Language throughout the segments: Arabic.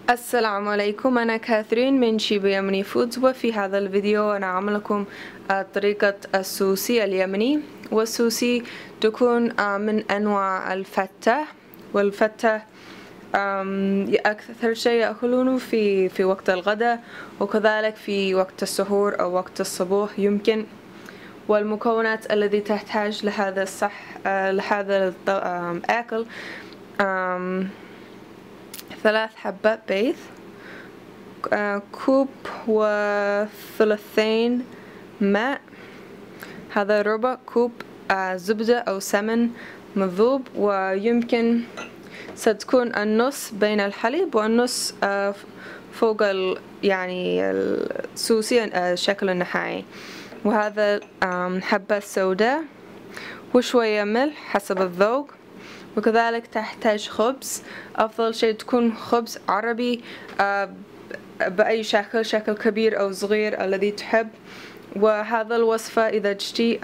السلام عليكم، أنا كاثرين من شيبا يمني فودز. وفي هذا الفيديو أنا أعمل لكم طريقة السوسي اليمني. والسوسي تكون من أنواع الفتة. والفتة أكثر شيء يأكلونه في وقت الغداء، وكذلك في وقت السحور أو وقت الصباح يمكن. والمكونات التي تحتاج لهذا الأكل 3 حبات بيض، كوب وثلثين ماء، هذا ربع كوب زبدة أو سمن مذوب، ويمكن ستكون النص بين الحليب والنص فوق يعني السوسي الشكل النهائي. وهذا حبة سوداء وشوية ملح حسب الذوق. وكذلك تحتاج خبز، أفضل شيء تكون خبز عربي بأي شكل كبير أو صغير الذي تحب. وهذا الوصفة إذا جتي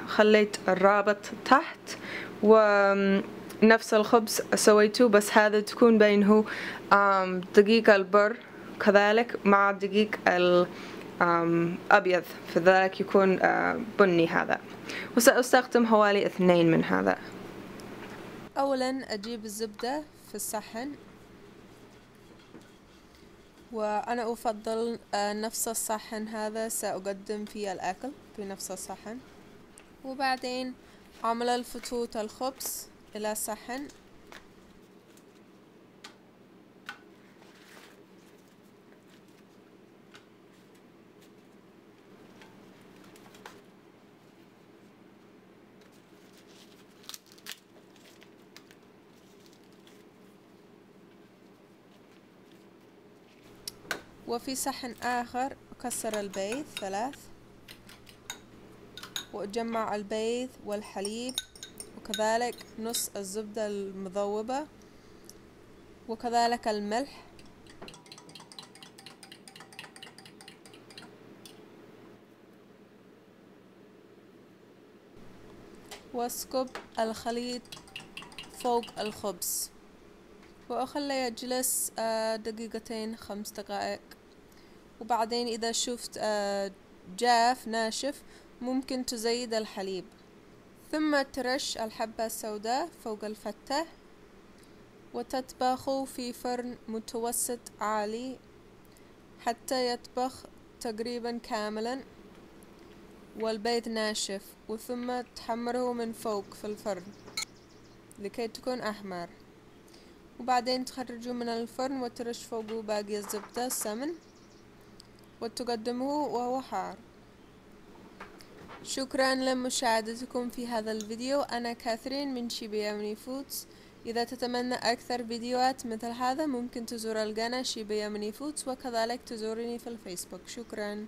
خليت الرابط تحت، ونفس الخبز سويته، بس هذا تكون بينه دقيق البر كذلك مع دقيق الأبيض، فذلك يكون بني هذا. وسأستخدم حوالي 2 من هذا. أولا أجيب الزبدة في الصحن، وأنا أفضل نفس الصحن هذا سأقدم فيه الأكل في نفس الصحن. وبعدين أعمل الفتوت الخبز إلى صحن، وفي صحن آخر أكسر البيض 3، وأجمع البيض والحليب، وكذلك نص الزبدة المذوبة، وكذلك الملح، واسكب الخليط فوق الخبز، وأخليه يجلس 2 5 دقائق. وبعدين إذا شفت جاف ناشف ممكن تزيد الحليب، ثم ترش الحبة السوداء فوق الفتة، وتطبخه في فرن متوسط عالي حتى يطبخ تقريبا كاملا والبيض ناشف، وثم تحمره من فوق في الفرن لكي تكون أحمر. وبعدين تخرجه من الفرن وترش فوقه باقي الزبدة السمن وتقدمه وهو حار. شكرا لمشاهدتكم في هذا الفيديو. أنا كاثرين من شيبا يمني فودز. إذا تتمنى أكثر فيديوهات مثل هذا ممكن تزور القناة شيبا يمني فودز، وكذلك تزورني في الفيسبوك. شكرا.